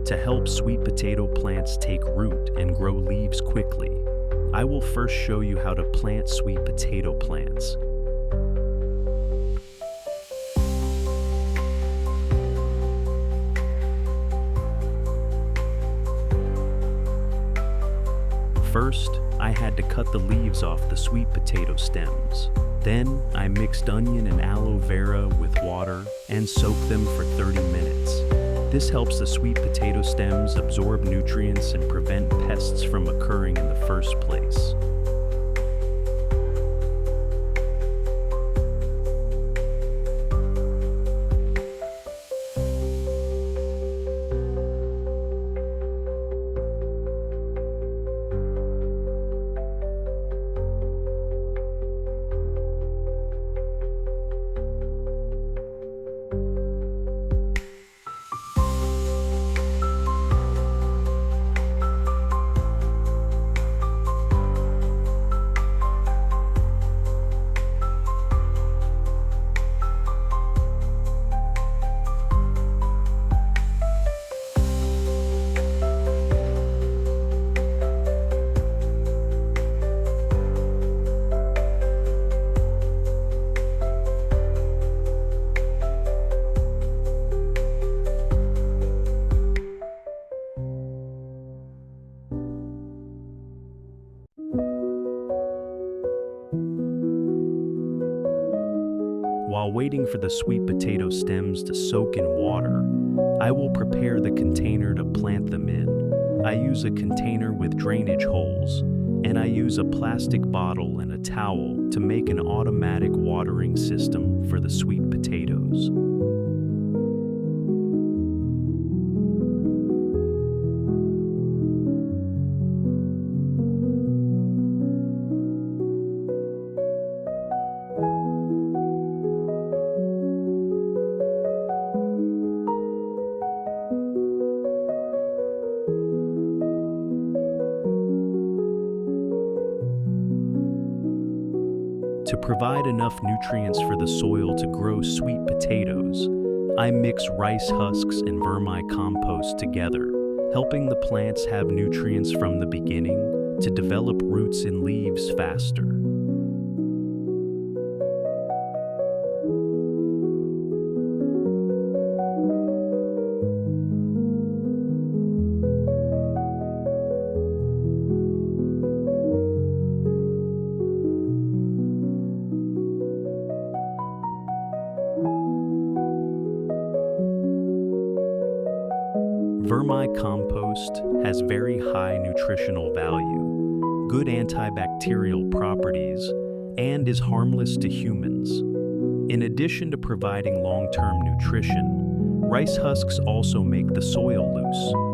to help sweet potato plants take root and grow leaves quickly. I will first show you how to plant sweet potato plants. First, I had to cut the leaves off the sweet potato stems. Then, I mixed onion and aloe vera with water and soaked them for 30 minutes. This helps the sweet potato stems absorb nutrients and prevent pests from occurring in the first place. While waiting for the sweet potato stems to soak in water, I will prepare the container to plant them in. I use a container with drainage holes, and I use a plastic bottle and a towel to make an automatic watering system for the sweet potatoes. To provide enough nutrients for the soil to grow sweet potatoes, I mix rice husks and vermicompost together, helping the plants have nutrients from the beginning to develop roots and leaves faster. Vermicompost has very high nutritional value, good antibacterial properties, and is harmless to humans. In addition to providing long-term nutrition, rice husks also make the soil loose.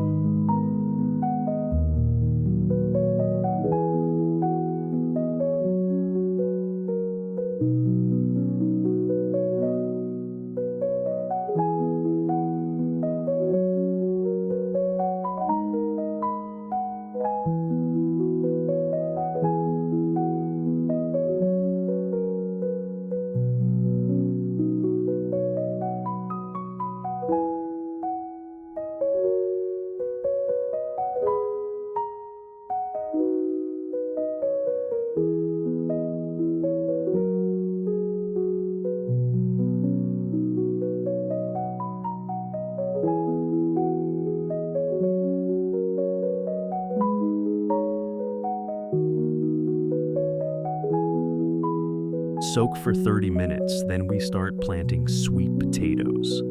Soak for 30 minutes, then we start planting sweet potatoes.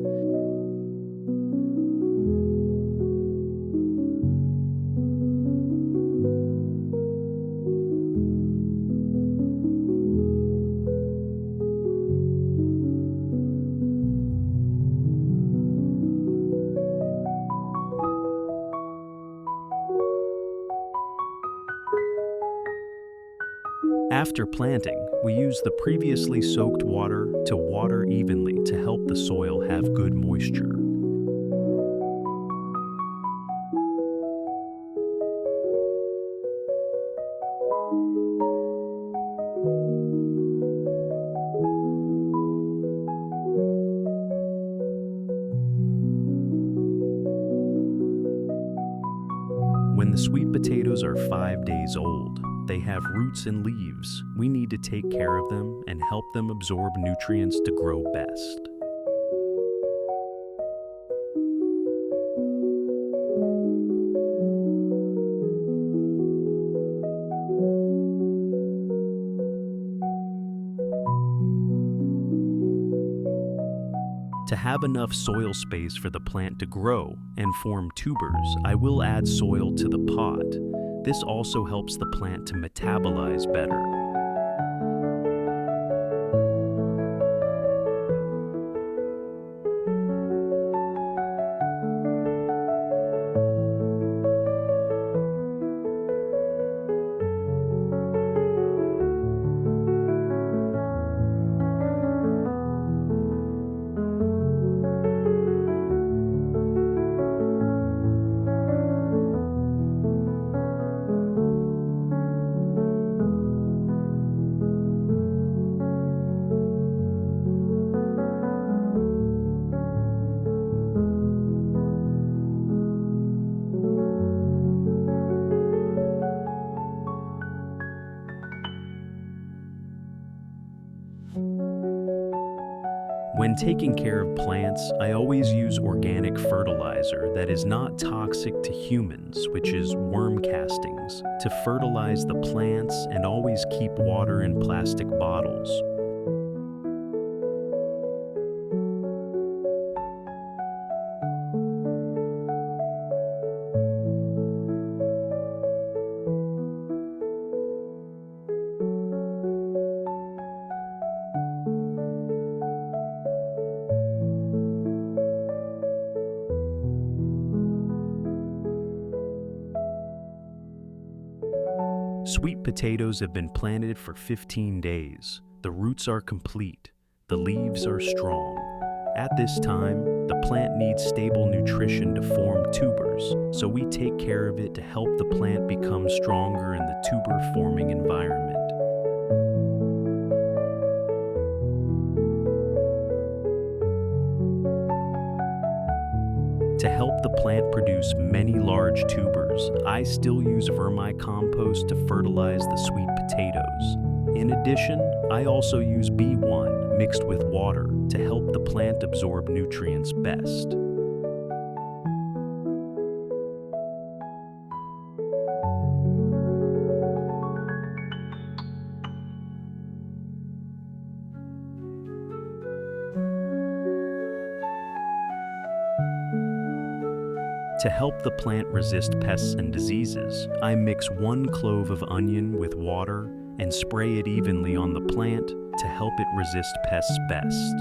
After planting, we use the previously soaked water to water evenly to help the soil have good moisture. potatoes are 5 days old. They have roots and leaves. We need to take care of them and help them absorb nutrients to grow best. To have enough soil space for the plant to grow and form tubers, I will add soil to the pot. This also helps the plant to metabolize better. When taking care of plants, I always use organic fertilizer that is not toxic to humans, which is worm castings, to fertilize the plants, and always keep water in plastic bottles. Sweet potatoes have been planted for 15 days. The roots are complete. The leaves are strong. At this time, the plant needs stable nutrition to form tubers, so we take care of it to help the plant become stronger in the tuber-forming environment. To help the plant produce many large tubers, I still use vermicompost to fertilize the sweet potatoes. In addition, I also use B1 mixed with water to help the plant absorb nutrients best. To help the plant resist pests and diseases, I mix 1 clove of onion with water and spray it evenly on the plant to help it resist pests best.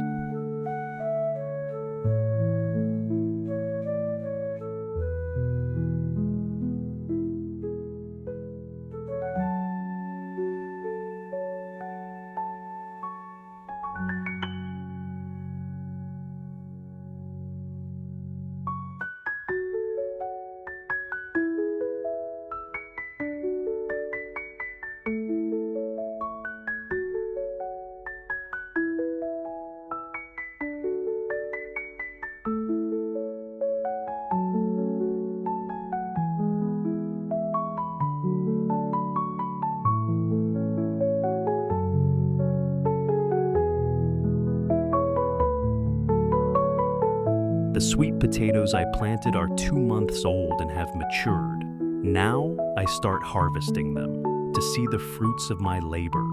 The sweet potatoes I planted are 2 months old and have matured. Now I start harvesting them to see the fruits of my labor.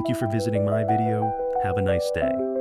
Thank you for visiting my video. Have a nice day.